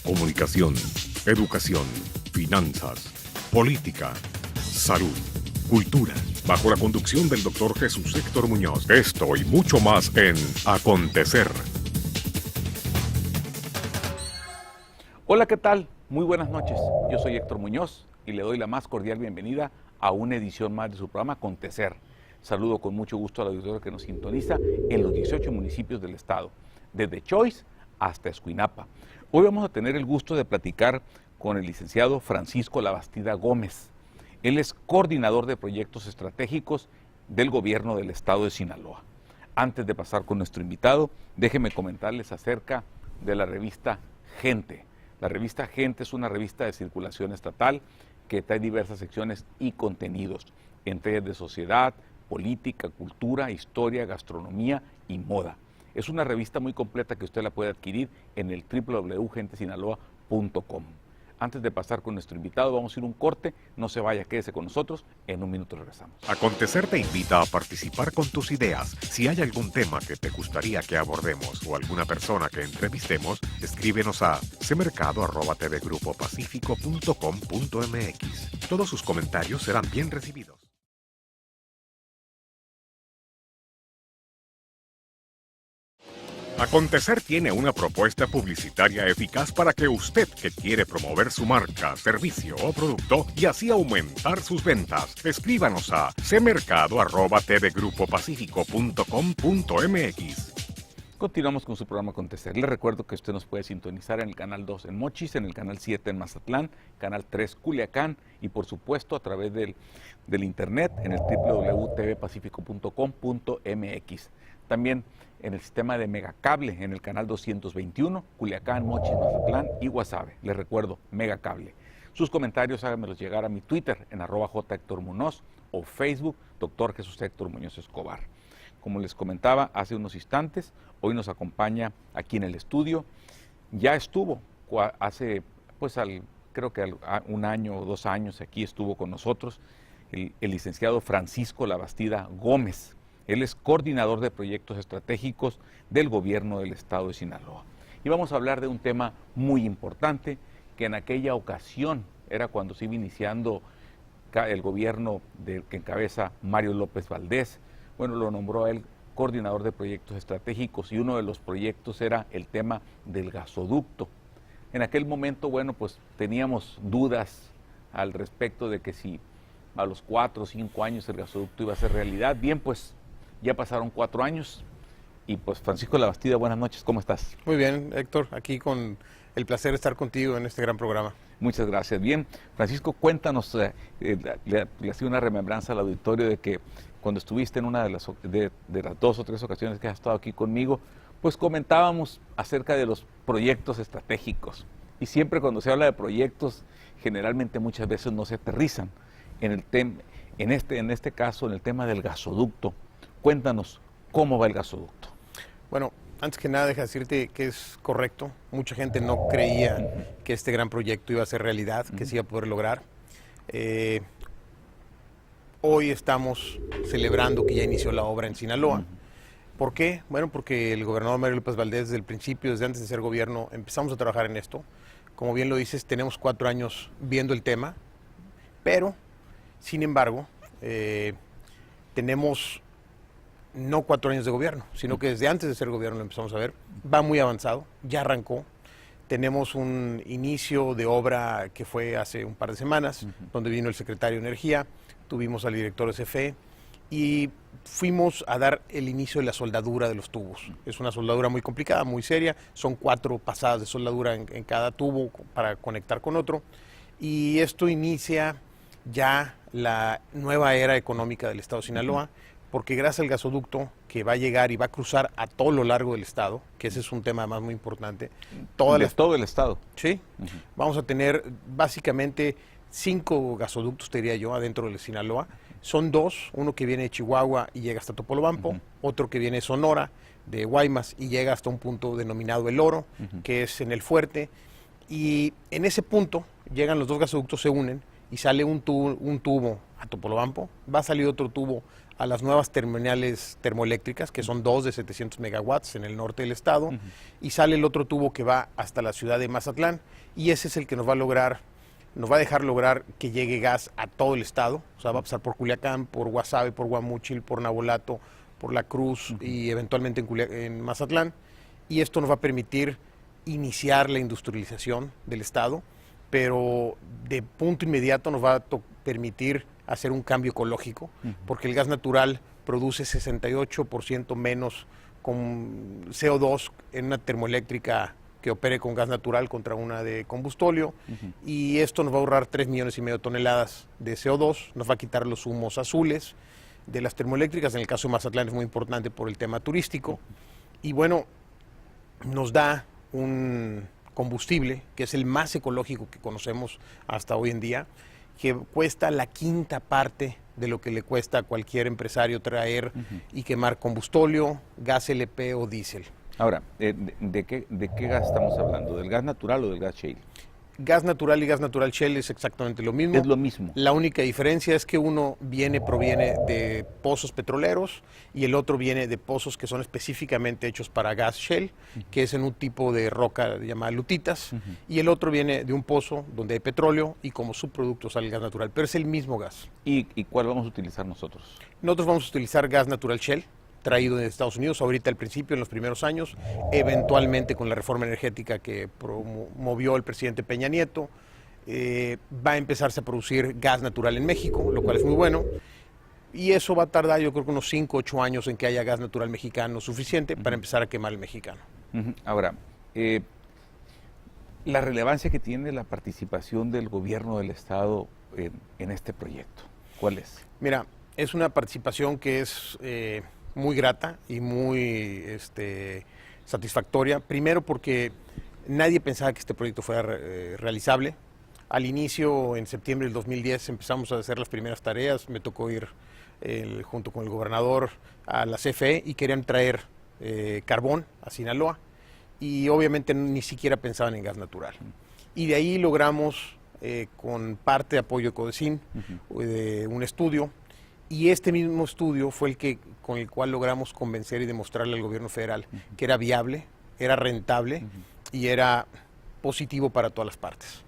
comunicación, educación, finanzas, política, salud, cultura, bajo la conducción del Dr. Jesús Héctor Muñoz. Esto y mucho más en Acontecer. Hola, ¿qué tal? Muy buenas noches. Yo soy Héctor Muñoz y le doy la más cordial bienvenida a una edición más de su programa Acontecer. Saludo con mucho gusto al auditorio que nos sintoniza en los 18 municipios del estado, desde Choix hasta Escuinapa. Hoy vamos a tener el gusto de platicar con el licenciado Francisco Labastida Gómez. Él es coordinador de proyectos estratégicos del gobierno del estado de Sinaloa. Antes de pasar con nuestro invitado, déjenme comentarles acerca de la revista Gente. La revista Gente es una revista de circulación estatal que trae diversas secciones y contenidos, entre ellas de sociedad, política, cultura, historia, gastronomía y moda. Es una revista muy completa que usted la puede adquirir en el www.gentesinaloa.com. Antes de pasar con nuestro invitado, vamos a ir a un corte. No se vaya, quédese con nosotros. En un minuto regresamos. Acontecer te invita a participar con tus ideas. Si hay algún tema que te gustaría que abordemos o alguna persona que entrevistemos, escríbenos a cmercado@tvgrupopacifico.com.mx. Todos sus comentarios serán bien recibidos. Acontecer tiene una propuesta publicitaria eficaz para que usted que quiere promover su marca, servicio o producto y así aumentar sus ventas, escríbanos a cmercado@tvgrupopacifico.com.mx. Continuamos con su programa Acontecer. Les recuerdo que usted nos puede sintonizar en el canal 2 en Mochis, en el canal 7 en Mazatlán, canal 3 Culiacán y por supuesto a través del internet en el www.tvpacifico.com.mx. También en el sistema de Megacable en el canal 221, Culiacán, Mochis, Mazatlán y Guasave. Les recuerdo, Megacable. Sus comentarios háganmelos llegar a mi Twitter en @jhectormunoz o Facebook Dr. Jesús Héctor Muñoz Escobar. Como les comentaba hace unos instantes, hoy nos acompaña aquí en el estudio. Ya estuvo hace, creo que un año o 2 años aquí estuvo con nosotros el licenciado Francisco Labastida Gómez. Él es coordinador de proyectos estratégicos del gobierno del estado de Sinaloa. Y vamos a hablar de un tema muy importante que en aquella ocasión era cuando se iba iniciando el gobierno que encabeza Mario López Valdés. Bueno, lo nombró a él coordinador de proyectos estratégicos y uno de los proyectos era el tema del gasoducto. En aquel momento, bueno, pues teníamos dudas al respecto de que si a los 4 o 5 años el gasoducto iba a ser realidad. Bien, pues ya pasaron 4 años y pues Francisco Labastida, buenas noches, ¿cómo estás? Muy bien, Héctor, aquí con el placer de estar contigo en este gran programa. Muchas gracias. Bien, Francisco, cuéntanos, le hacía una remembranza al auditorio de que cuando estuviste en una de las 2 o 3 ocasiones que has estado aquí conmigo, pues comentábamos acerca de los proyectos estratégicos. Y siempre cuando se habla de proyectos, generalmente muchas veces no se aterrizan. En este caso, en el tema del gasoducto, cuéntanos cómo va el gasoducto. Bueno, antes que nada, deja decirte que es correcto. Mucha gente no creía que este gran proyecto iba a ser realidad, que se iba a poder lograr. Hoy estamos celebrando que ya inició la obra en Sinaloa. ¿Por qué? Bueno, porque el gobernador Mario López Valdés, desde el principio, desde antes de ser gobierno, empezamos a trabajar en esto. Como bien lo dices, tenemos 4 años viendo el tema, pero, sin embargo, tenemos no 4 años de gobierno, sino que desde antes de ser gobierno lo empezamos a ver. Va muy avanzado, ya arrancó. Tenemos un inicio de obra que fue hace un par de semanas, donde vino el secretario de Energía, tuvimos al director de CFE y fuimos a dar el inicio de la soldadura de los tubos. Es una soldadura muy complicada, muy seria, son 4 pasadas de soldadura en cada tubo para conectar con otro y esto inicia ya la nueva era económica del estado de Sinaloa, porque gracias al gasoducto que va a llegar y va a cruzar a todo lo largo del estado, que ese es un tema además muy importante. Todo el estado. Sí, vamos a tener básicamente 5 gasoductos, te diría yo, adentro de Sinaloa. Son 2, uno que viene de Chihuahua y llega hasta Topolobampo, otro que viene de Sonora, de Guaymas, y llega hasta un punto denominado El Oro, que es en el Fuerte. Y en ese punto llegan los 2 gasoductos, se unen, y sale un tubo a Topolobampo, va a salir otro tubo a las nuevas terminales termoeléctricas, que son 2 de 700 megawatts en el norte del estado, y sale el otro tubo que va hasta la ciudad de Mazatlán, y ese es el que nos va a dejar lograr que llegue gas a todo el estado. O sea, va a pasar por Culiacán, por Guasave, por Guamúchil, por Nabolato, por La Cruz y eventualmente en Mazatlán. Y esto nos va a permitir iniciar la industrialización del estado, pero de punto inmediato nos va a permitir hacer un cambio ecológico, porque el gas natural produce 68% menos con CO2 en una termoeléctrica que opere con gas natural contra una de combustóleo, y esto nos va a ahorrar 3,5 millones de toneladas de CO2, nos va a quitar los humos azules de las termoeléctricas. En el caso de Mazatlán es muy importante por el tema turístico, y bueno, nos da un combustible que es el más ecológico que conocemos hasta hoy en día, que cuesta la quinta parte de lo que le cuesta a cualquier empresario traer y quemar combustóleo, gas LP o diésel. Ahora, ¿de qué gas estamos hablando? ¿Del gas natural o del gas shale? Gas natural y gas natural shale es exactamente lo mismo. Es lo mismo. La única diferencia es que uno proviene de pozos petroleros y el otro viene de pozos que son específicamente hechos para gas shale, que es en un tipo de roca llamada lutitas, y el otro viene de un pozo donde hay petróleo y como subproducto sale el gas natural, pero es el mismo gas. ¿Y cuál vamos a utilizar nosotros? Nosotros vamos a utilizar gas natural shale, traído de Estados Unidos, ahorita al principio, en los primeros años, eventualmente con la reforma energética que promovió el presidente Peña Nieto, va a empezarse a producir gas natural en México, lo cual es muy bueno, y eso va a tardar yo creo que unos 5 o 8 años en que haya gas natural mexicano suficiente para empezar a quemar el mexicano. Ahora, la relevancia que tiene la participación del gobierno del estado en este proyecto, ¿cuál es? Mira, es una participación que es muy grata y muy satisfactoria. Primero porque nadie pensaba que este proyecto fuera realizable. Al inicio, en septiembre del 2010, empezamos a hacer las primeras tareas. Me tocó ir junto con el gobernador a la CFE y querían traer carbón a Sinaloa. Y obviamente ni siquiera pensaban en gas natural. Y de ahí logramos, con parte de apoyo de Codecin, un estudio. Y este mismo estudio fue con el cual logramos convencer y demostrarle al gobierno federal que era viable, era rentable y era positivo para todas las partes.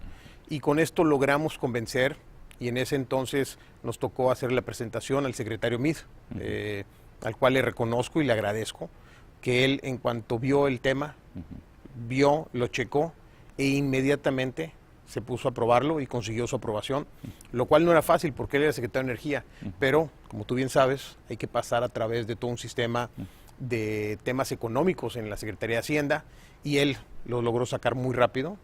Y con esto logramos convencer, y en ese entonces nos tocó hacer la presentación al secretario Meade, al cual le reconozco y le agradezco, que él en cuanto vio el tema, lo checó e inmediatamente se puso a aprobarlo y consiguió su aprobación, lo cual no era fácil porque él era secretario de Energía, pero como tú bien sabes, hay que pasar a través de todo un sistema de temas económicos en la Secretaría de Hacienda, y él lo logró sacar muy rápido.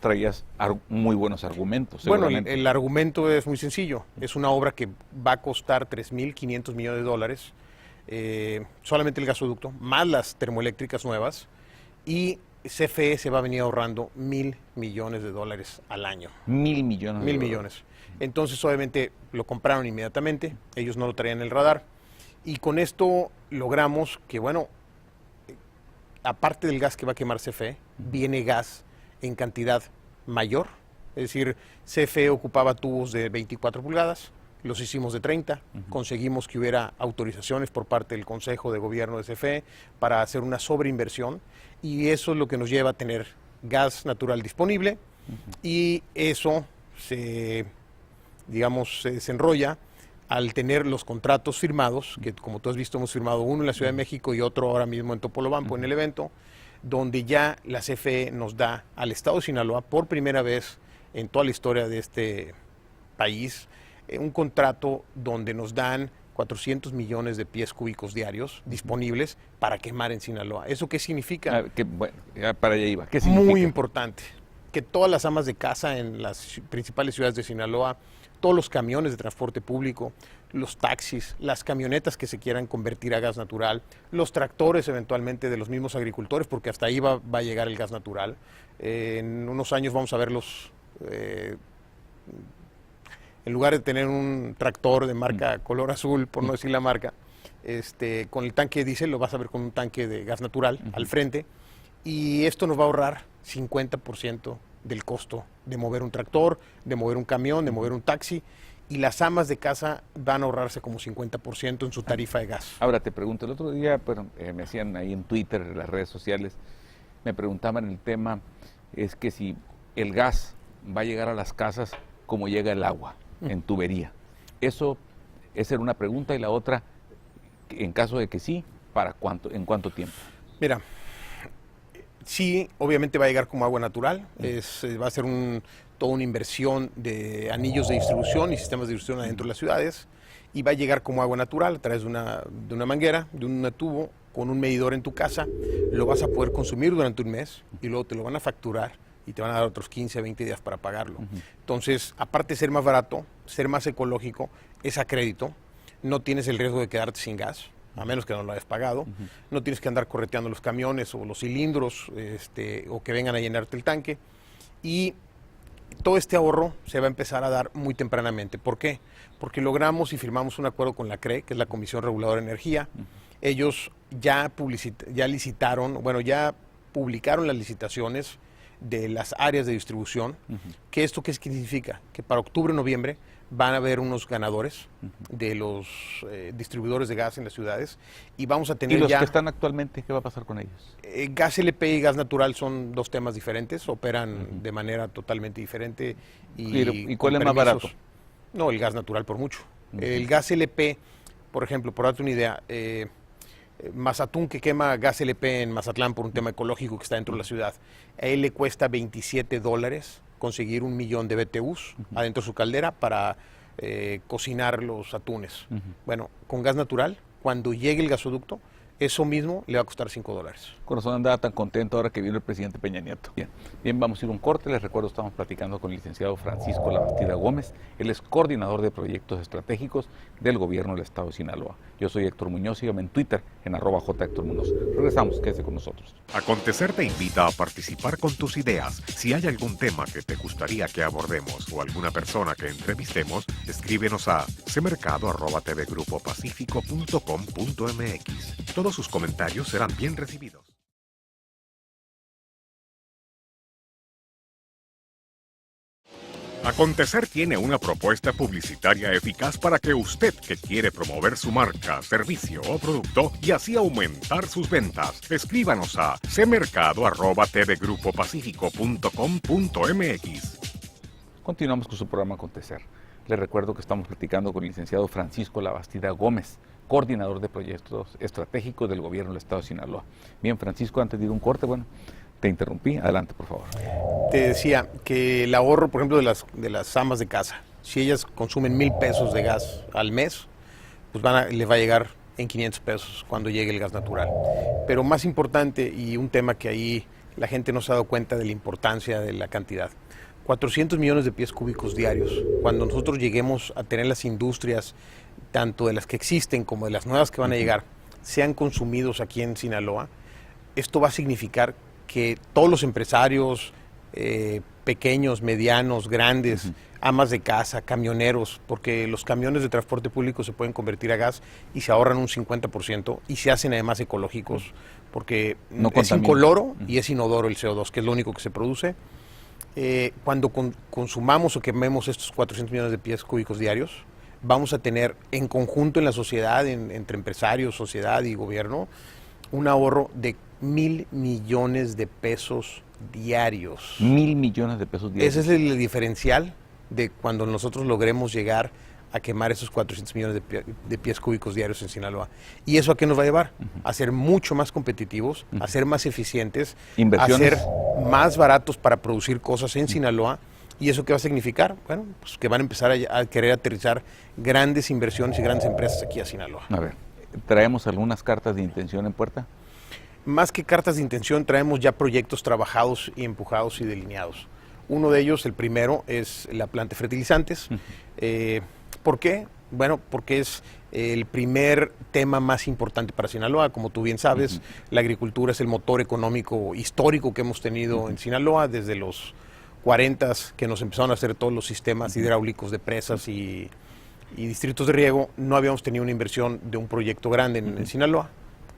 Traías muy buenos argumentos. Bueno, el argumento es muy sencillo, es una obra que va a costar $3,500 millones, solamente el gasoducto, más las termoeléctricas nuevas, y CFE se va a venir ahorrando $1,000 millones al año. $1,000 millones. $1,000 millones. Entonces, obviamente, lo compraron inmediatamente, ellos no lo traían en el radar, y con esto logramos que, bueno, aparte del gas que va a quemar CFE, viene gas en cantidad mayor, es decir, CFE ocupaba tubos de 24 pulgadas, los hicimos de 30, conseguimos que hubiera autorizaciones por parte del Consejo de Gobierno de CFE para hacer una sobreinversión, y eso es lo que nos lleva a tener gas natural disponible, y eso se desenrolla al tener los contratos firmados, que como tú has visto hemos firmado uno en la Ciudad de México y otro ahora mismo en Topolobampo en el evento, donde ya la CFE nos da al estado de Sinaloa por primera vez en toda la historia de este país un contrato donde nos dan 400 millones de pies cúbicos diarios disponibles para quemar en Sinaloa. ¿Eso qué significa? Bueno, para allá iba. ¿Qué significa? Muy importante. Que todas las amas de casa en las principales ciudades de Sinaloa, todos los camiones de transporte público, los taxis, las camionetas que se quieran convertir a gas natural, los tractores eventualmente de los mismos agricultores, porque hasta ahí va a llegar el gas natural. En unos años vamos a verlos, en lugar de tener un tractor de marca color azul, por no decir la marca, con el tanque de diésel lo vas a ver con un tanque de gas natural al frente, y esto nos va a ahorrar 50% del costo de mover un tractor, de mover un camión, de mover un taxi, y las amas de casa van a ahorrarse como 50% en su tarifa de gas. Ahora te pregunto, el otro día me hacían ahí en Twitter, en las redes sociales, me preguntaban el tema, es que si el gas va a llegar a las casas como llega el agua, en tubería. Esa era una pregunta, y la otra, en caso de que sí, ¿en cuánto tiempo? Mira, sí, obviamente va a llegar como agua natural, va a ser toda una inversión de anillos de distribución y sistemas de distribución adentro de las ciudades, y va a llegar como agua natural a través de una manguera, de un tubo, con un medidor en tu casa. Lo vas a poder consumir durante un mes y luego te lo van a facturar y te van a dar otros 15 a 20 días para pagarlo. Entonces, aparte de ser más barato, ser más ecológico, es a crédito, no tienes el riesgo de quedarte sin gas, a menos que no lo hayas pagado, no tienes que andar correteando los camiones o los cilindros, o que vengan a llenarte el tanque, y todo este ahorro se va a empezar a dar muy tempranamente. ¿Por qué? Porque logramos y firmamos un acuerdo con la CRE, que es la Comisión Reguladora de Energía. Ellos ya licitaron, bueno, ya publicaron las licitaciones de las áreas de distribución. ¿Qué esto qué significa? Que para octubre o noviembre van a haber unos ganadores de los distribuidores de gas en las ciudades, y vamos a tener ¿Y los ya... que están actualmente, qué va a pasar con ellos? Gas LP y gas natural son dos temas diferentes, operan de manera totalmente diferente. ¿Y cuál es más barato? No, el gas natural por mucho. El gas LP, por ejemplo, por darte una idea, Mazatún, que quema gas LP en Mazatlán por un tema ecológico que está dentro de la ciudad, a él le cuesta $27 conseguir 1 millón de BTUs adentro de su caldera para cocinar los atunes. Bueno, con gas natural, cuando llegue el gasoducto, eso mismo le va a costar $5. Con razón andaba tan contento ahora que vino el presidente Peña Nieto. Bien, vamos a ir a un corte. Les recuerdo, estamos platicando con el licenciado Francisco Labastida Gómez. Él es coordinador de proyectos estratégicos del gobierno del estado de Sinaloa. Yo soy Héctor Muñoz, sígame en Twitter en @JHéctorMuñoz. Regresamos, quédese con nosotros. Acontecer te invita a participar con tus ideas. Si hay algún tema que te gustaría que abordemos o alguna persona que entrevistemos, escríbenos a cmercado@tvgrupopacifico.com.mx. Todos sus comentarios serán bien recibidos. Acontecer tiene una propuesta publicitaria eficaz para que usted, que quiere promover su marca, servicio o producto y así aumentar sus ventas, escríbanos a cmercado@tvgrupopacifico.com.mx. Continuamos con su programa Acontecer. Les recuerdo que estamos platicando con el licenciado Francisco Labastida Gómez, coordinador de proyectos estratégicos del gobierno del estado de Sinaloa. Bien, Francisco, antes de ir a un corte, te interrumpí. Adelante, por favor. Te decía que el ahorro, por ejemplo, de las amas de casa, si ellas consumen $1,000 de gas al mes, pues les va a llegar en $500 cuando llegue el gas natural. Pero más importante, y un tema que ahí la gente no se ha dado cuenta de la importancia de la cantidad, 400 millones de pies cúbicos diarios. Cuando nosotros lleguemos a tener las industrias, tanto de las que existen como de las nuevas que van a llegar, sean consumidos aquí en Sinaloa, esto va a significar que todos los empresarios, pequeños, medianos, grandes, amas de casa, camioneros, porque los camiones de transporte público se pueden convertir a gas y se ahorran un 50% y se hacen además ecológicos, porque no es incoloro y es inodoro el CO2, que es lo único que se produce. Cuando consumamos o quememos estos 400 millones de pies cúbicos diarios, vamos a tener en conjunto en la sociedad, entre empresarios, sociedad y gobierno, un ahorro de 1,000 millones de pesos diarios. 1,000 millones de pesos diarios. Ese es el diferencial de cuando nosotros logremos llegar a quemar esos 400 millones de pies cúbicos diarios en Sinaloa. ¿Y eso a qué nos va a llevar? A ser mucho más competitivos, a ser más eficientes, a ser más baratos para producir cosas en Sinaloa. ¿Y eso qué va a significar? Bueno, pues que van a empezar a querer aterrizar grandes inversiones y grandes empresas aquí a Sinaloa. A ver, ¿traemos algunas cartas de intención en puerta? Más que cartas de intención, traemos ya proyectos trabajados y empujados y delineados. Uno de ellos, el primero, es la planta de fertilizantes. ¿Por qué? Bueno, porque es el primer tema más importante para Sinaloa. Como tú bien sabes, la agricultura es el motor económico histórico que hemos tenido en Sinaloa desde los 40s, que nos empezaron a hacer todos los sistemas hidráulicos de presas y distritos de riego. No habíamos tenido una inversión de un proyecto grande en Sinaloa.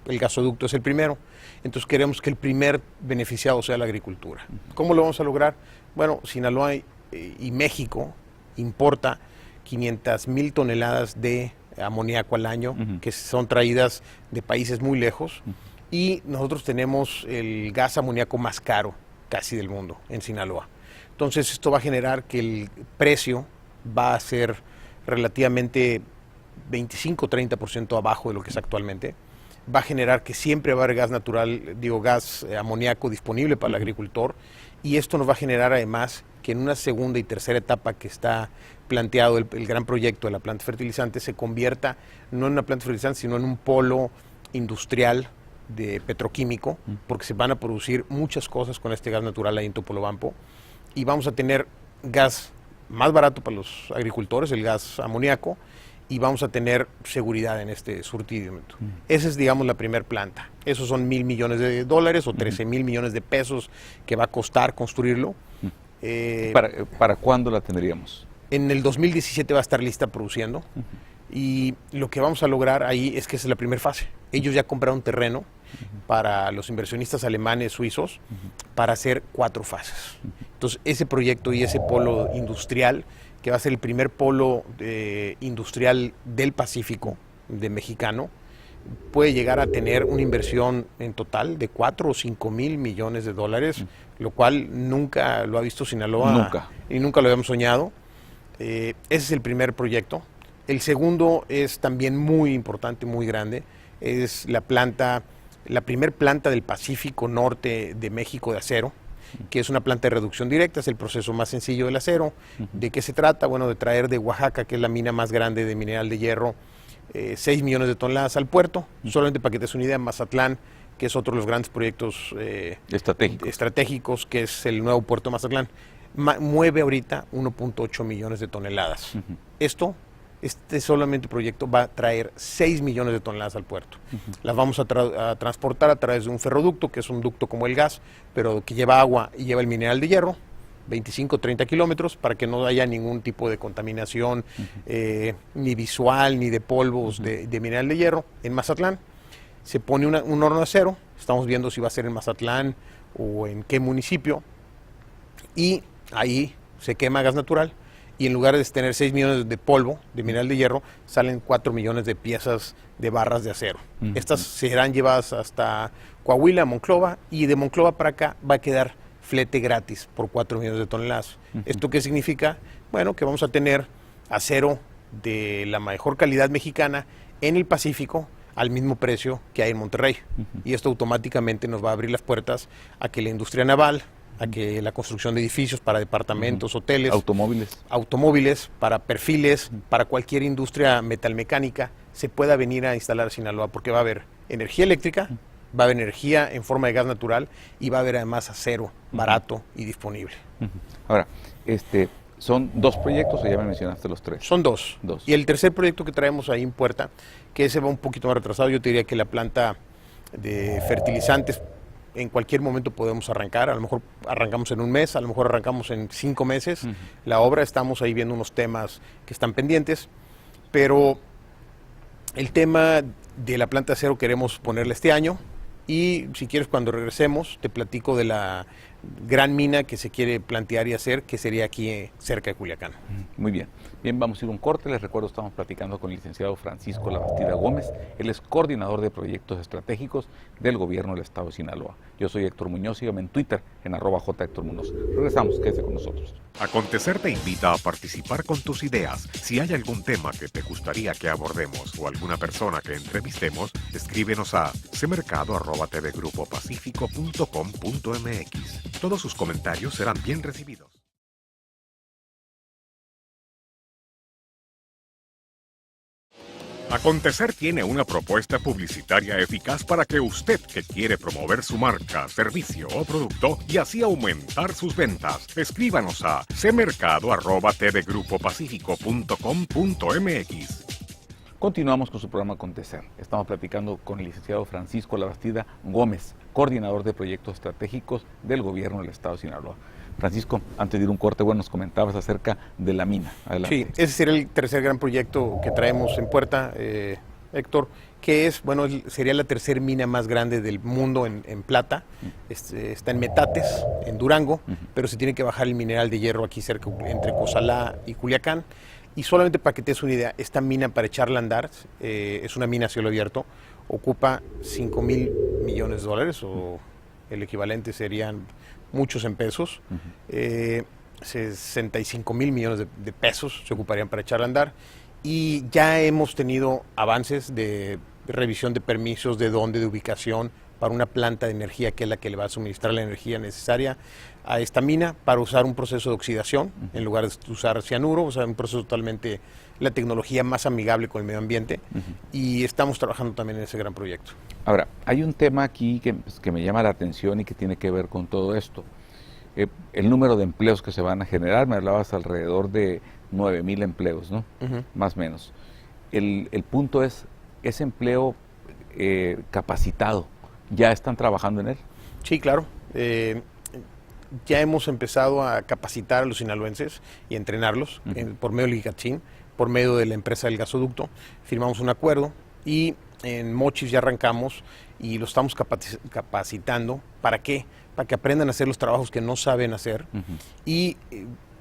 El gasoducto es el primero. Entonces queremos que el primer beneficiado sea la agricultura. ¿Cómo lo vamos a lograr? Bueno, Sinaloa y México importa 500,000 toneladas de amoníaco al año, que son traídas de países muy lejos, y nosotros tenemos el gas amoníaco más caro casi del mundo en Sinaloa. Entonces esto va a generar que el precio va a ser relativamente 25-30% abajo de lo que es actualmente. Va a generar que siempre va a haber gas natural, gas amoníaco disponible para el agricultor, y esto nos va a generar además que en una segunda y tercera etapa que está planteado el gran proyecto de la planta fertilizante se convierta no en una planta fertilizante, sino en un polo industrial de petroquímico, porque se van a producir muchas cosas con este gas natural ahí en Topolobampo, y vamos a tener gas más barato para los agricultores, el gas amoníaco, y vamos a tener seguridad en este surtimiento. Esa es, digamos, la primera planta. Esos son $1,000 millones o 13,000 millones de pesos que va a costar construirlo. ¿Para cuándo la tendríamos? En el 2017 va a estar lista produciendo, y lo que vamos a lograr ahí es que esa es la primera fase. Ellos ya compraron terreno para los inversionistas alemanes, suizos, para hacer 4 fases. Entonces, ese proyecto y ese polo industrial, que va a ser el primer polo industrial del Pacífico, de mexicano, puede llegar a tener una inversión en total de 4 o 5 mil millones de dólares, lo cual nunca lo ha visto Sinaloa. Nunca. Y nunca lo habíamos soñado. Ese es el primer proyecto. El segundo es también muy importante, muy grande. Es la primer planta del Pacífico Norte de México de acero, que es una planta de reducción directa, es el proceso más sencillo del acero. ¿De qué se trata? Bueno, de traer de Oaxaca, que es la mina más grande de mineral de hierro, 6 millones de toneladas al puerto. Solamente para que te des una idea, Mazatlán, que es otro de los grandes proyectos estratégicos, que es el nuevo puerto de Mazatlán, mueve ahorita 1.8 millones de toneladas. Este solamente proyecto va a traer 6 millones de toneladas al puerto. Las vamos a transportar a través de un ferroducto, que es un ducto como el gas, pero que lleva agua y lleva el mineral de hierro, 25-30 kilómetros, para que no haya ningún tipo de contaminación, ni visual, ni de polvos de mineral de hierro. En Mazatlán se pone un horno de acero, estamos viendo si va a ser en Mazatlán o en qué municipio, y ahí se quema gas natural, y en lugar de tener 6 millones de polvo de mineral de hierro, salen 4 millones de piezas de barras de acero. Estas serán llevadas hasta Coahuila, Monclova, y de Monclova para acá va a quedar flete gratis por 4 millones de toneladas. ¿Esto qué significa? Bueno, que vamos a tener acero de la mejor calidad mexicana en el Pacífico al mismo precio que hay en Monterrey. Y esto automáticamente nos va a abrir las puertas a que la industria naval, a que la construcción de edificios para departamentos, hoteles, automóviles, para perfiles, para cualquier industria metalmecánica, se pueda venir a instalar a Sinaloa, porque va a haber energía eléctrica, va a haber energía en forma de gas natural, y va a haber además acero barato y disponible. Ahora, ¿son 2 proyectos o ya me mencionaste los 3? Son 2. Y el tercer proyecto que traemos ahí en puerta, que ese va un poquito más retrasado, yo te diría que la planta de fertilizantes en cualquier momento podemos arrancar. A lo mejor arrancamos en un mes, a lo mejor arrancamos en 5 meses. La obra, estamos ahí viendo unos temas que están pendientes, pero el tema de la planta de acero queremos ponerla este año, y si quieres, cuando regresemos te platico de la gran mina que se quiere plantear y hacer, que sería aquí cerca de Culiacán. Muy bien. Bien, vamos a ir a un corte. Les recuerdo, estamos platicando con el licenciado Francisco Labastida Gómez. Él es coordinador de proyectos estratégicos del gobierno del estado de Sinaloa. Yo soy Héctor Muñoz, sígame en Twitter en @jHéctorMuñoz. Regresamos, quédese con nosotros. Acontecer te invita a participar con tus ideas. Si hay algún tema que te gustaría que abordemos o alguna persona que entrevistemos, escríbenos a cmercado@tvgrupopacifico.com.mx. Todos sus comentarios serán bien recibidos. Acontecer tiene una propuesta publicitaria eficaz para que usted, que quiere promover su marca, servicio o producto y así aumentar sus ventas, escríbanos a cmercado@tvgrupopacifico.com.mx. Continuamos con su programa Acontecer. Estamos platicando con el licenciado Francisco Labastida Gómez, coordinador de proyectos estratégicos del gobierno del estado de Sinaloa. Francisco, antes de ir a un corte, nos comentabas acerca de la mina. Adelante. Sí, ese será el tercer gran proyecto que traemos en puerta. Héctor, que es, bueno, sería la tercera mina más grande del mundo en plata. Está en Metates, en Durango, pero se tiene que bajar el mineral de hierro aquí cerca, entre Cozalá y Culiacán. Y solamente para que te des una idea, esta mina, para echarla a andar, es una mina a cielo abierto, ocupa $5,000 millones, o el equivalente serían muchos en pesos. 65,000 millones de pesos se ocuparían para echarla a andar. Y ya hemos tenido avances de revisión de permisos, de dónde, de ubicación, para una planta de energía que es la que le va a suministrar la energía necesaria a esta mina para usar un proceso de oxidación en lugar de usar cianuro, o sea, un proceso totalmente, la tecnología más amigable con el medio ambiente, y estamos trabajando también en ese gran proyecto. Ahora, hay un tema aquí que me llama la atención y que tiene que ver con todo esto. El número de empleos que se van a generar, me hablabas alrededor de 9,000 empleos, ¿no? Más o menos. El punto es, ese empleo capacitado, ¿ya están trabajando en él? Sí, claro. Ya hemos empezado a capacitar a los sinaloenses y a entrenarlos por medio del ICACHIN, por medio de la empresa del gasoducto. Firmamos un acuerdo y en Mochis ya arrancamos y lo estamos capacitando. ¿Para qué? Para que aprendan a hacer los trabajos que no saben hacer y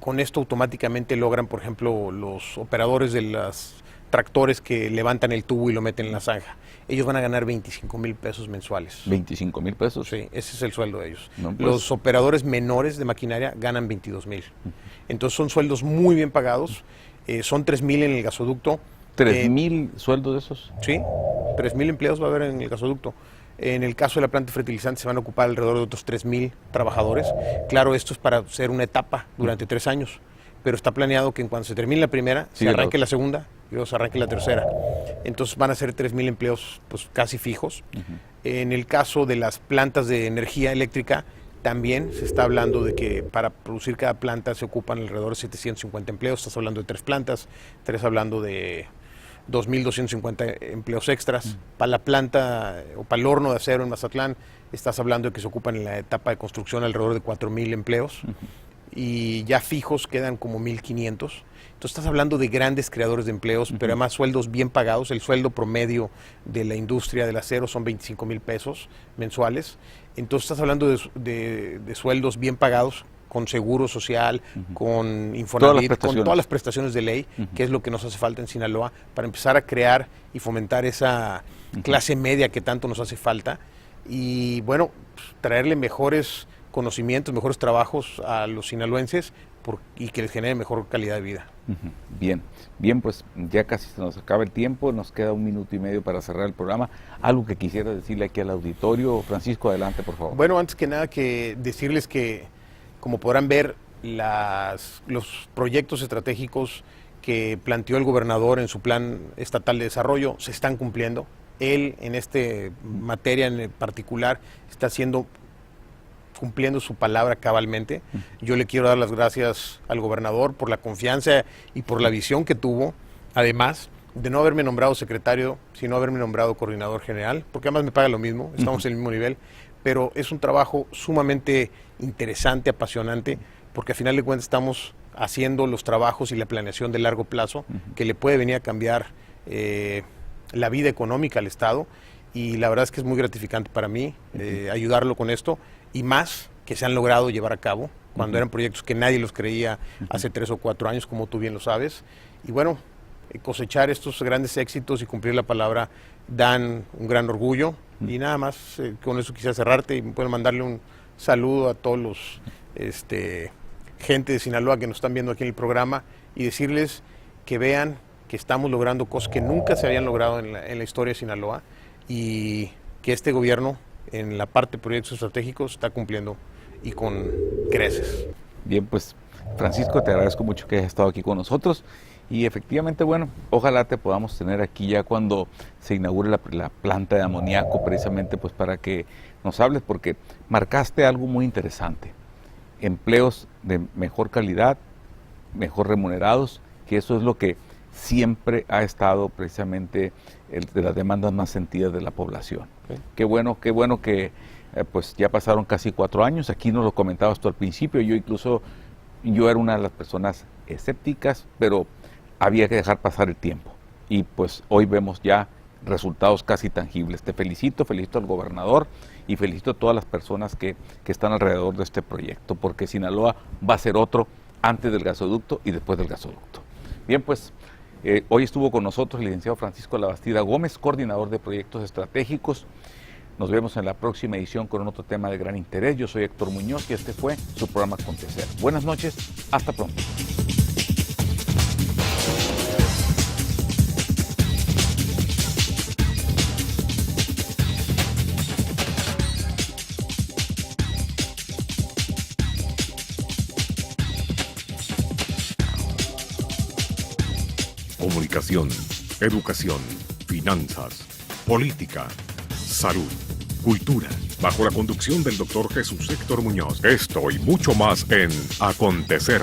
con esto automáticamente logran, por ejemplo, los operadores de los tractores que levantan el tubo y lo meten en la zanja. Ellos van a ganar 25,000 pesos mensuales. ¿25,000 pesos? Sí, ese es el sueldo de ellos. No, pues. Los operadores menores de maquinaria ganan 22,000. Entonces son sueldos muy bien pagados. Son 3,000 en el gasoducto. ¿3,000 sueldos de esos? Sí, 3,000 empleados va a haber en el gasoducto. En el caso de la planta fertilizante se van a ocupar alrededor de otros 3,000 trabajadores. Claro, esto es para hacer una etapa durante 3 años, pero está planeado que en cuanto se termine la primera, se arranque la segunda y luego se arranque la tercera. Entonces van a ser 3,000 empleos pues, casi fijos. En el caso de las plantas de energía eléctrica, también se está hablando de que para producir cada planta se ocupan alrededor de 750 empleos. Estás hablando de 3 plantas, estás hablando de 2,250 empleos extras. Para la planta o para el horno de acero en Mazatlán, estás hablando de que se ocupan en la etapa de construcción alrededor de 4,000 empleos. Y ya fijos quedan como 1,500. Entonces estás hablando de grandes creadores de empleos, pero además sueldos bien pagados. El sueldo promedio de la industria del acero son 25,000 pesos mensuales. Entonces estás hablando de sueldos bien pagados, con seguro social, con Infonavit, con todas las prestaciones de ley, que es lo que nos hace falta en Sinaloa, para empezar a crear y fomentar esa clase media que tanto nos hace falta. Y bueno, pues, traerle mejores conocimientos, mejores trabajos a los sinaloenses y que les genere mejor calidad de vida. Bien, pues ya casi se nos acaba el tiempo, nos queda 1 minuto y medio para cerrar el programa. Algo que quisiera decirle aquí al auditorio. Francisco, adelante, por favor. Bueno, antes que nada que decirles que, como podrán ver, los proyectos estratégicos que planteó el gobernador en su plan estatal de desarrollo se están cumpliendo. Él, en esta materia en particular, está cumpliendo su palabra cabalmente. Yo le quiero dar las gracias al gobernador por la confianza y por la visión que tuvo, además de no haberme nombrado secretario, sino haberme nombrado coordinador general, porque además me paga lo mismo, estamos en el mismo nivel, pero es un trabajo sumamente interesante, apasionante, porque al final de cuentas estamos haciendo los trabajos y la planeación de largo plazo que le puede venir a cambiar la vida económica al Estado, y la verdad es que es muy gratificante para mí ayudarlo con esto, y más que se han logrado llevar a cabo cuando eran proyectos que nadie los creía hace 3 o 4 años, como tú bien lo sabes. Y bueno, cosechar estos grandes éxitos y cumplir la palabra dan un gran orgullo. Y nada más, con eso quisiera cerrarte y pueden mandarle un saludo a todos los gente de Sinaloa que nos están viendo aquí en el programa y decirles que vean que estamos logrando cosas que nunca se habían logrado en la historia de Sinaloa, y que este gobierno en la parte de proyectos estratégicos está cumpliendo y con creces. Bien, pues Francisco, te agradezco mucho que hayas estado aquí con nosotros, y efectivamente, bueno, ojalá te podamos tener aquí ya cuando se inaugure la planta de amoníaco, precisamente pues para que nos hables, porque marcaste algo muy interesante: empleos de mejor calidad, mejor remunerados, que eso es lo que siempre ha estado precisamente de las demandas más sentidas de la población. Sí. Qué bueno que pues ya pasaron casi 4 años. Aquí nos lo comentabas tú al principio. Yo era una de las personas escépticas, pero había que dejar pasar el tiempo, y pues hoy vemos ya resultados casi tangibles. Te felicito, felicito al gobernador y felicito a todas las personas que están alrededor de este proyecto, porque Sinaloa va a ser otro antes del gasoducto y después del gasoducto. Bien, pues hoy estuvo con nosotros el licenciado Francisco Labastida Gómez, coordinador de proyectos estratégicos. Nos vemos en la próxima edición con otro tema de gran interés. Yo soy Héctor Muñoz y este fue su programa Acontecer. Buenas noches, hasta pronto. Comunicación, educación, finanzas, política, salud, cultura, bajo la conducción del doctor Jesús Héctor Muñoz. Esto y mucho más en Acontecer.